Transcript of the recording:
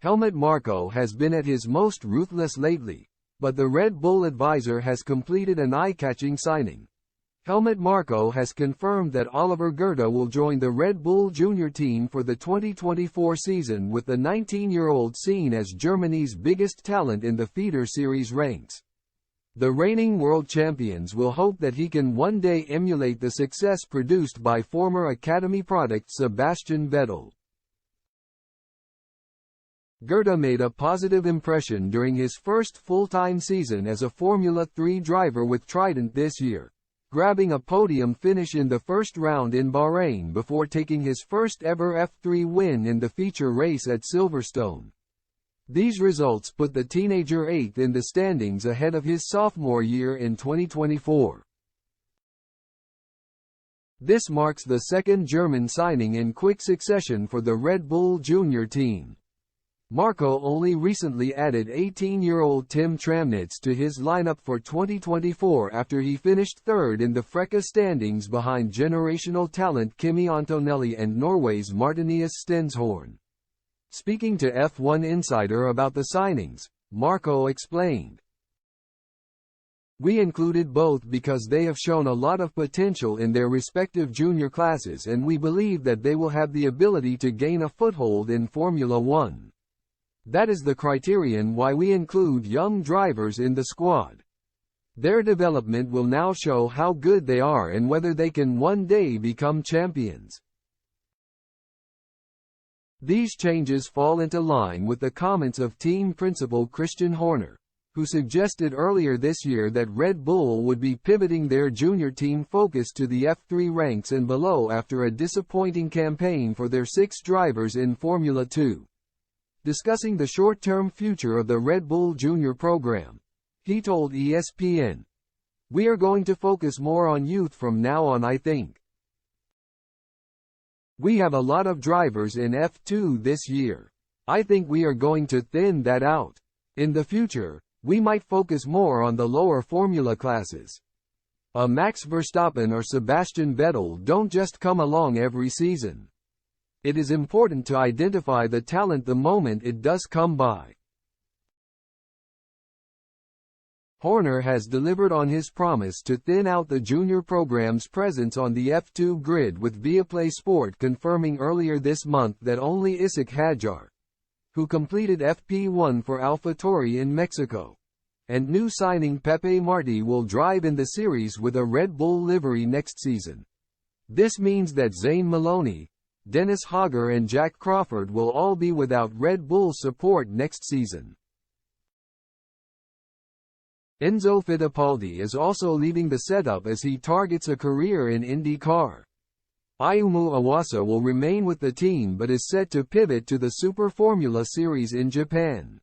Helmut Marko has been at his most ruthless lately, but the Red Bull advisor has completed an eye-catching signing. Helmut Marko has confirmed that Oliver Goethe will join the Red Bull Junior team for the 2024 season, with the 19-year-old seen as Germany's biggest talent in the feeder series ranks. The reigning world champions will hope that he can one day emulate the success produced by former Academy product Sebastian Vettel. Goethe made a positive impression during his first full-time season as a Formula 3 driver with Trident this year, grabbing a podium finish in the first round in Bahrain before taking his first ever F3 win in the feature race at Silverstone. These results put the teenager 8th in the standings ahead of his sophomore year in 2024. This marks the second German signing in quick succession for the Red Bull Junior team. Marko only recently added 18-year-old Tim Tramnitz to his lineup for 2024 after he finished third in the FRECA standings behind generational talent Kimi Antonelli and Norway's Martinius Stenshorn. Speaking to F1 Insider about the signings, Marko explained, "We included both because they have shown a lot of potential in their respective junior classes, and we believe that they will have the ability to gain a foothold in Formula One. That is the criterion why we include young drivers in the squad. Their development will now show how good they are and whether they can one day become champions." These changes fall into line with the comments of team principal Christian Horner, who suggested earlier this year that Red Bull would be pivoting their junior team focus to the F3 ranks and below after a disappointing campaign for their 6 drivers in Formula 2. Discussing the short-term future of the Red Bull Junior program, he told ESPN, "We are going to focus more on youth from now on, I think. We have a lot of drivers in F2 this year. I think we are going to thin that out. In the future, we might focus more on the lower formula classes. A Max Verstappen or Sebastian Vettel don't just come along every season. It is important to identify the talent the moment it does come by." Horner has delivered on his promise to thin out the junior program's presence on the F2 grid, with Viaplay Sport confirming earlier this month that only Ishak Hadjar, who completed FP1 for AlphaTauri in Mexico, and new signing Pepe Marti will drive in the series with a Red Bull livery next season. This means that Zane Maloney, Dennis Hogger and Jack Crawford will all be without Red Bull support next season. Enzo Fittipaldi is also leaving the setup as he targets a career in IndyCar. Ayumu Iwasa will remain with the team but is set to pivot to the Super Formula Series in Japan.